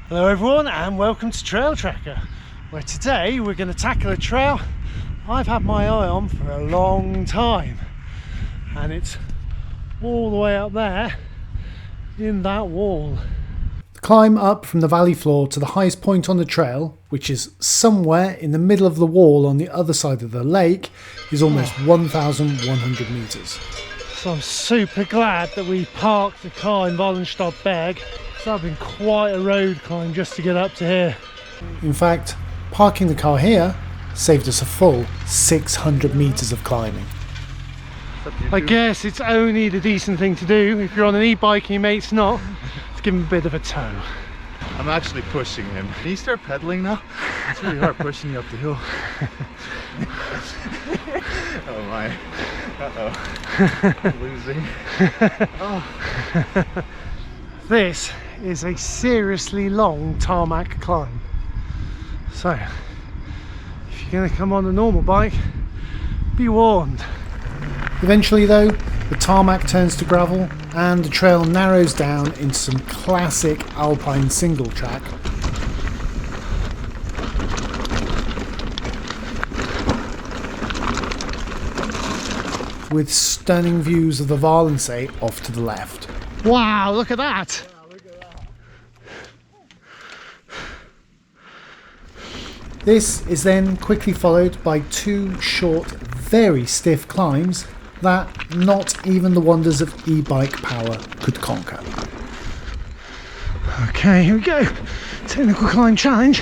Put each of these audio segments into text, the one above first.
Hello everyone and welcome to Trail Tracker, where today we're going to tackle a trail I've had my eye on for a long time, and it's all the way up there in that wall. The climb up from the valley floor to the highest point on the trail, which is somewhere in the middle of the wall on the other side of the lake, is almost 1,100 metres. So I'm super glad that we parked the car in Walensee. So I've been quite a road climb just to get up to here. In fact, parking the car here saved us a full 600 metres of climbing. I guess it's only the decent thing to do if you're on an e-bike and your mate's not, to give him a bit of a tow. I'm actually pushing him. Can you start pedaling now? It's really hard pushing you up the hill. Oh my. Uh-oh. Losing. Oh. This is a seriously long tarmac climb. So, if you're going to come on a normal bike, be warned. Eventually though, the tarmac turns to gravel and the trail narrows down into some classic alpine single track. With stunning views of the Walensee off to the left. Wow, look at that! Yeah, look at that. This is then quickly followed by two short, very stiff climbs that not even the wonders of e-bike power could conquer. Okay, here we go. Technical climb challenge.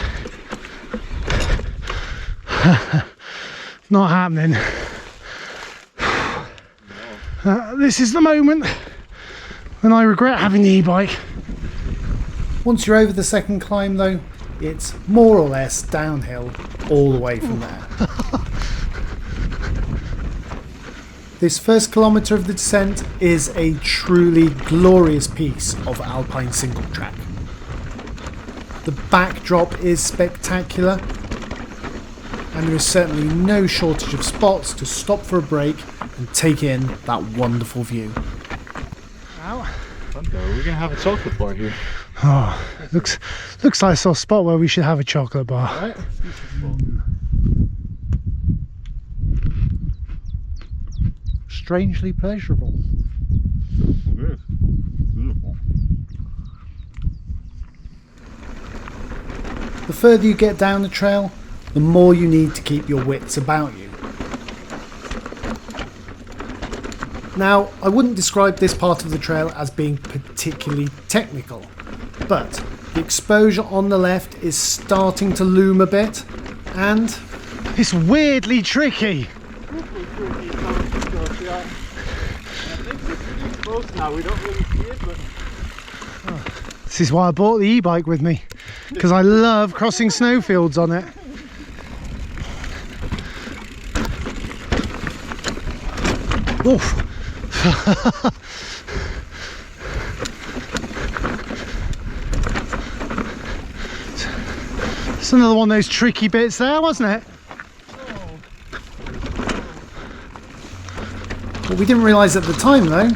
Not happening. This is the moment when I regret having the e-bike. Once you're over the second climb though, it's more or less downhill all the way from there. This first kilometre of the descent is a truly glorious piece of alpine single track. The backdrop is spectacular, and there is certainly no shortage of spots to stop for a break and take in that wonderful view. Ow. We're gonna have a chocolate bar here. Oh, looks like I saw a spot where we should have a chocolate bar. Right? Strangely pleasurable. Good. Beautiful. The further you get down the trail, the more you need to keep your wits about you. Now, I wouldn't describe this part of the trail as being particularly technical, but the exposure on the left is starting to loom a bit, and it's weirdly tricky. Now we don't really see it, but This is why I bought the e-bike with me, because I love crossing snowfields on it. Oof. It's another one of those tricky bits there, wasn't it? What we didn't realise at the time though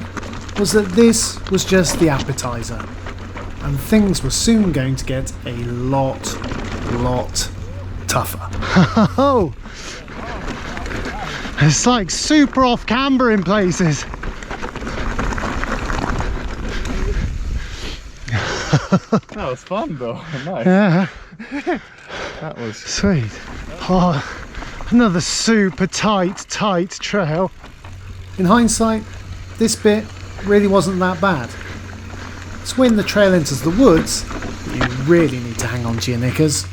was that this was just the appetizer, and things were soon going to get a lot tougher. Oh, it's like super off camber in places. that was fun though. Nice. Yeah, That was sweet. Oh, another super tight trail. In hindsight, this bit really wasn't that bad. It's when the trail enters the woods that you really need to hang on to your knickers.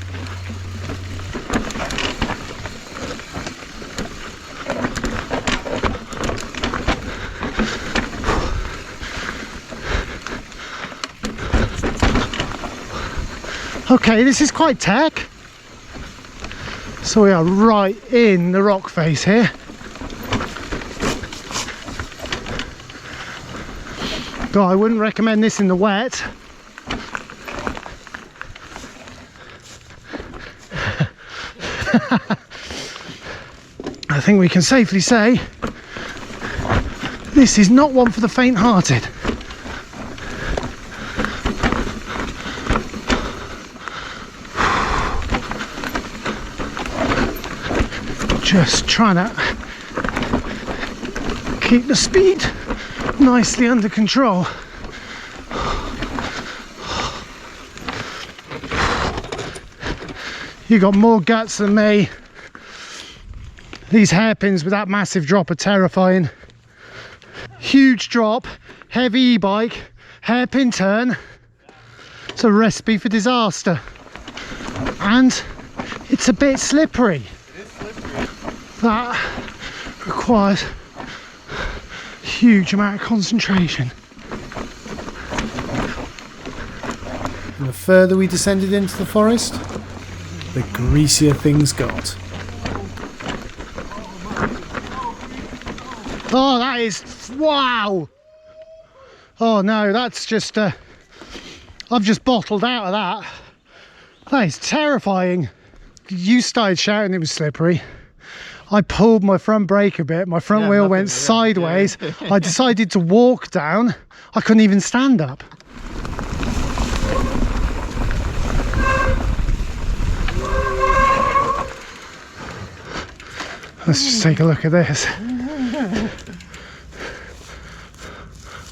Okay, this is quite tech. So we are right in the rock face here. God, I wouldn't recommend this in the wet. I think we can safely say this is not one for the faint-hearted. Just trying to keep the speed nicely under control. You got more guts than me. These hairpins with that massive drop are terrifying. Huge drop, heavy e-bike, hairpin turn. It's a recipe for disaster. And it's a bit slippery. It is slippery. That requires a huge amount of concentration. And the further we descended into the forest, the greasier things got. Oh, that is, wow! Oh no, that's just, I've just bottled out of that. That is terrifying. You started shouting it was slippery. I pulled my front brake a bit, my front wheel went sideways. I decided to walk down. I couldn't even stand up. Let's just take a look at this.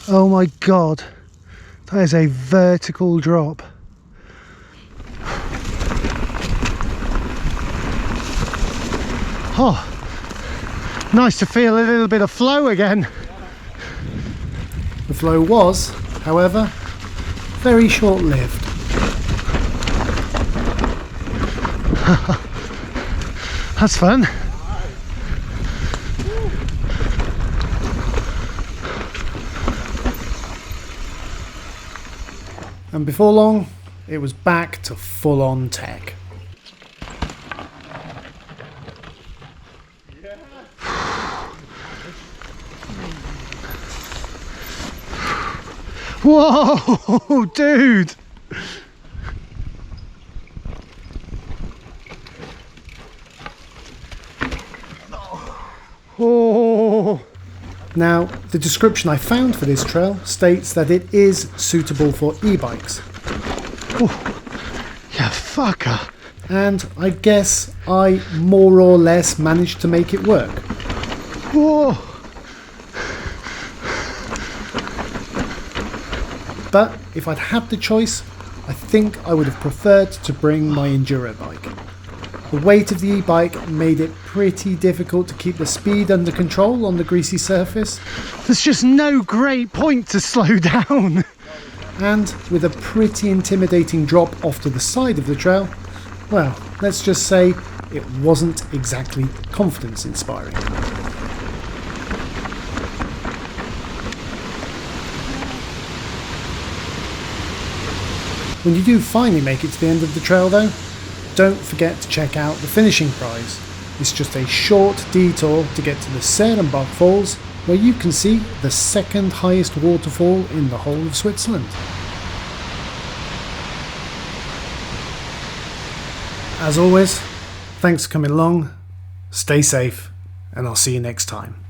Oh my God, that is a vertical drop. Oh, nice to feel a little bit of flow again. The flow was, however, very short-lived. That's fun. And before long, it was back to full-on tech. Whoa, dude! Oh. Now, the description I found for this trail states that it is suitable for e-bikes. Oh, you fucker. And I guess I more or less managed to make it work. Whoa. But if I'd had the choice, I think I would have preferred to bring my enduro bike. The weight of the e-bike made it pretty difficult to keep the speed under control on the greasy surface. There's just no great point to slow down. And with a pretty intimidating drop off to the side of the trail, well, let's just say it wasn't exactly confidence inspiring. When you do finally make it to the end of the trail though, don't forget to check out the finishing prize. It's just a short detour to get to the Serenbach Falls, where you can see the second highest waterfall in the whole of Switzerland. As always, thanks for coming along, stay safe, and I'll see you next time.